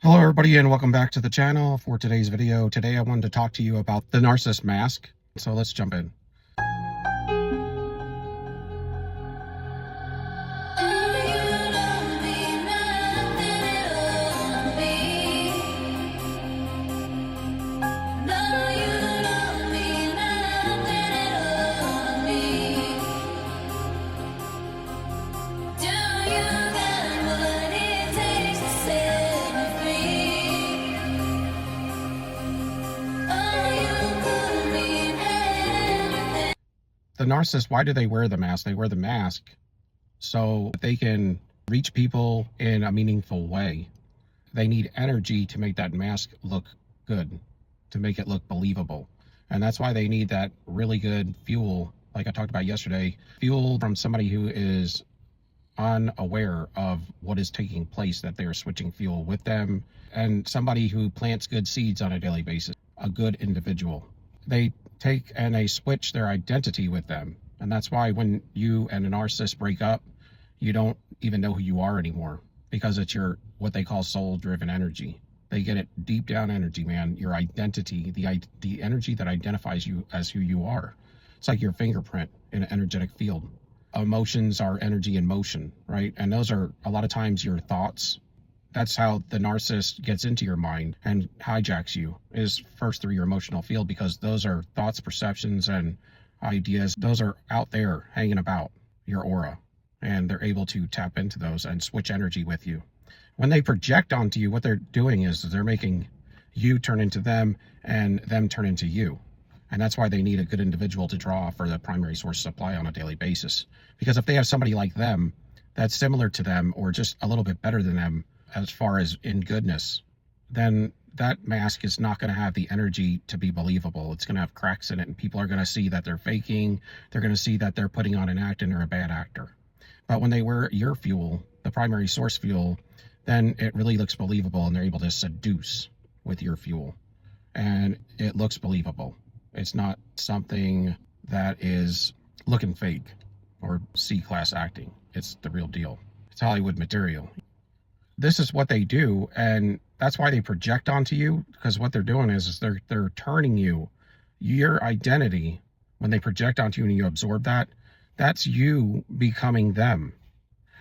Hello everybody and welcome back to the channel for today's video. Today I wanted to talk to you about the narcissist mask. So let's jump in. The narcissist, why do they wear the mask? They wear the mask so they can reach people in a meaningful way. They need energy to make that mask look good, to make it look believable. And that's why they need that really good fuel, like I talked about yesterday, fuel from somebody who is unaware of what is taking place, that they're switching fuel with them, and somebody who plants good seeds on a daily basis, a good individual. They take and they switch their identity with them. And that's why when you and a narcissist break up, you don't even know who you are anymore, because it's your, what they call soul driven energy. They get it deep down energy, man. Your identity, the energy that identifies you as who you are. It's like your fingerprint in an energetic field. Emotions are energy in motion, right? And those are a lot of times your thoughts. That's how the narcissist gets into your mind and hijacks you, is first through your emotional field, because those are thoughts, perceptions, and ideas. Those are out there hanging about your aura, and they're able to tap into those and switch energy with you. When they project onto you, what they're doing is they're making you turn into them and them turn into you. And that's why they need a good individual to draw for the primary source supply on a daily basis. Because if they have somebody like them that's similar to them or just a little bit better than them as far as in goodness, then that mask is not going to have the energy to be believable. It's going to have cracks in it, and people are going to see that they're faking. They're going to see that they're putting on an act and they're a bad actor. But when they wear your fuel, the primary source fuel, then it really looks believable, and they're able to seduce with your fuel. And it looks believable. It's not something that is looking fake or C-class acting. It's the real deal. It's Hollywood material. This is what they do, and that's why they project onto you, because what they're doing is they're turning you, your identity, when they project onto you and you absorb that, that's you becoming them.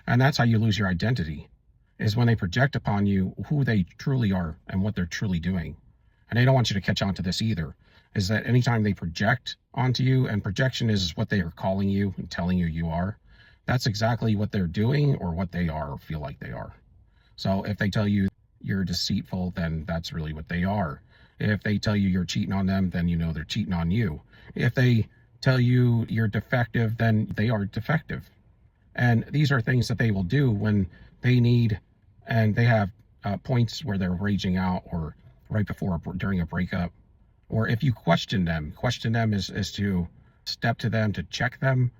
And that's how you lose your identity, is when they project upon you who they truly are and what they're truly doing. And they don't want you to catch on to this either, is that anytime they project onto you, and projection is what they are calling you and telling you you are, that's exactly what they're doing or what they are or feel like they are. So if they tell you you're deceitful, then that's really what they are. If they tell you you're cheating on them, then you know they're cheating on you. If they tell you you're defective, then they are defective. And these are things that they will do when they need, and they have points where they're raging out, or right before or during a breakup. Or if you question them is to step to them, to check them.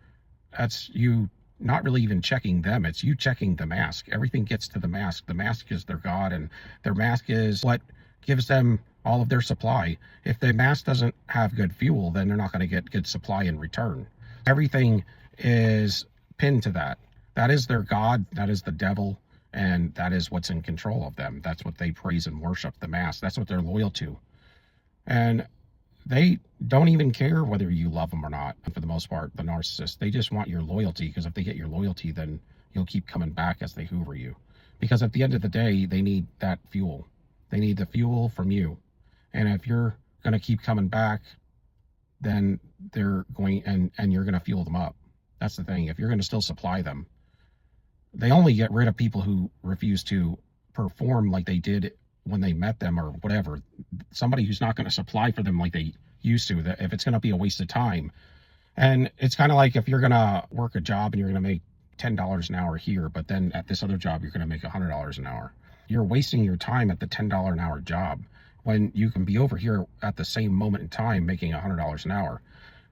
That's you not really even checking them, it's you checking the mask. Everything gets to the mask. The mask is their God, and their mask is what gives them all of their supply. If the mask doesn't have good fuel, then they're not going to get good supply in return. Everything is pinned to that. That is their God, that is the devil, and that is what's in control of them. That's what they praise and worship, the mask. That's what they're loyal to. And they don't even care whether you love them or not, for the most part, the narcissist. They just want your loyalty, because if they get your loyalty, then you'll keep coming back as they hoover you. Because at the end of the day, they need that fuel. They need the fuel from you. And if you're going to keep coming back, then they're going, and you're going to fuel them up. That's the thing. If you're going to still supply them, they only get rid of people who refuse to perform like they did when they met them or whatever. Somebody who's not going to supply for them like they used to, that if it's going to be a waste of time. And it's kind of like if you're going to work a job and you're going to make $10 an hour here, but then at this other job you're going to make $100 an hour. You're wasting your time at the $10 an hour job when you can be over here at the same moment in time making $100 an hour.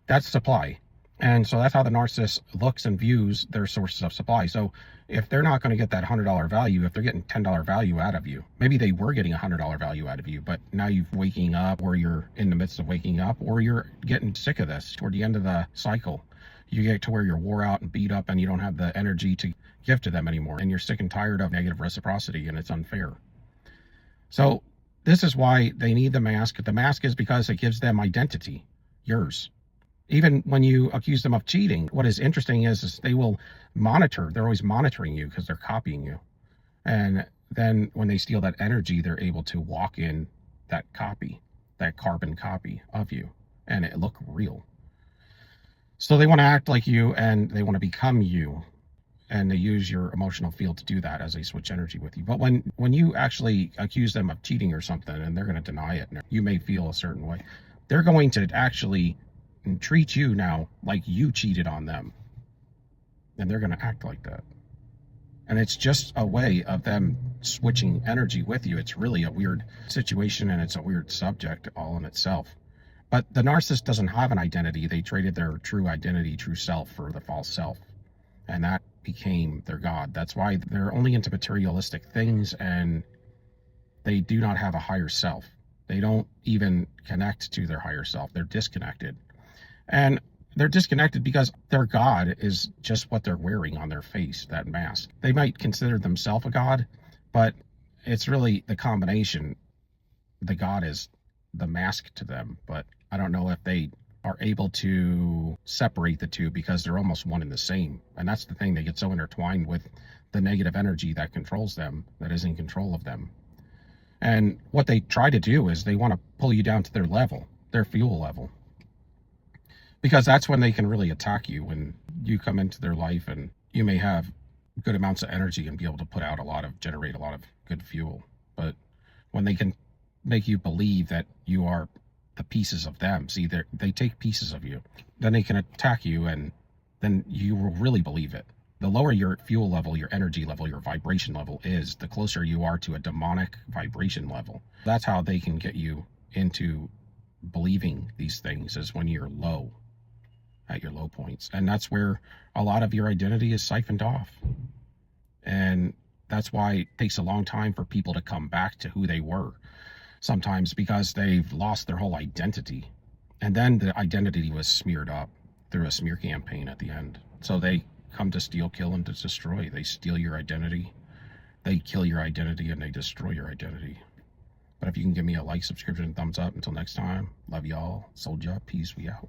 That's supply. And so that's how the narcissist looks and views their sources of supply. So if they're not going to get that $100 value, if they're getting $10 value out of you, maybe they were getting $100 value out of you, but now you're waking up, or you're in the midst of waking up, or you're getting sick of this toward the end of the cycle. You get to where you're wore out and beat up, and you don't have the energy to give to them anymore. And you're sick and tired of negative reciprocity, and it's unfair. So this is why they need the mask. The mask is because it gives them identity, yours. Even when you accuse them of cheating, what is interesting is they will monitor. They're always monitoring you because they're copying you. And then when they steal that energy, they're able to walk in that copy, that carbon copy of you, and it look real. So they want to act like you and they want to become you. And they use your emotional field to do that as they switch energy with you. But when you actually accuse them of cheating or something, and they're going to deny it, and you may feel a certain way, they're going to actually treat you now like you cheated on them. And they're going to act like that. And it's just a way of them switching energy with you. It's really a weird situation, and it's a weird subject all in itself. But the narcissist doesn't have an identity. They traded their true identity, true self, for the false self. And that became their God. That's why they're only into materialistic things, and they do not have a higher self. They don't even connect to their higher self. They're disconnected. And they're disconnected because their God is just what they're wearing on their face, that mask. They might consider themselves a God, but it's really the combination. The God is the mask to them, but I don't know if they are able to separate the two because they're almost one and the same. And that's the thing, they get so intertwined with the negative energy that controls them, that is in control of them. And what they try to do is they want to pull you down to their level, their fuel level, because that's when they can really attack you. When you come into their life and you may have good amounts of energy and be able to generate a lot of good fuel, but when they can make you believe that you are the pieces of them, see, they take pieces of you, then they can attack you, and then you will really believe it. The lower your fuel level, your energy level, your vibration level is, the closer you are to a demonic vibration level. That's how they can get you into believing these things, is when you're low, at your low points. And that's where a lot of your identity is siphoned off. And that's why it takes a long time for people to come back to who they were. Sometimes because they've lost their whole identity. And then the identity was smeared up through a smear campaign at the end. So they come to steal, kill, and to destroy. They steal your identity, they kill your identity, and they destroy your identity. But if you can give me a like, subscription, and thumbs up. Until next time, love y'all. Sold ya. Peace. We out.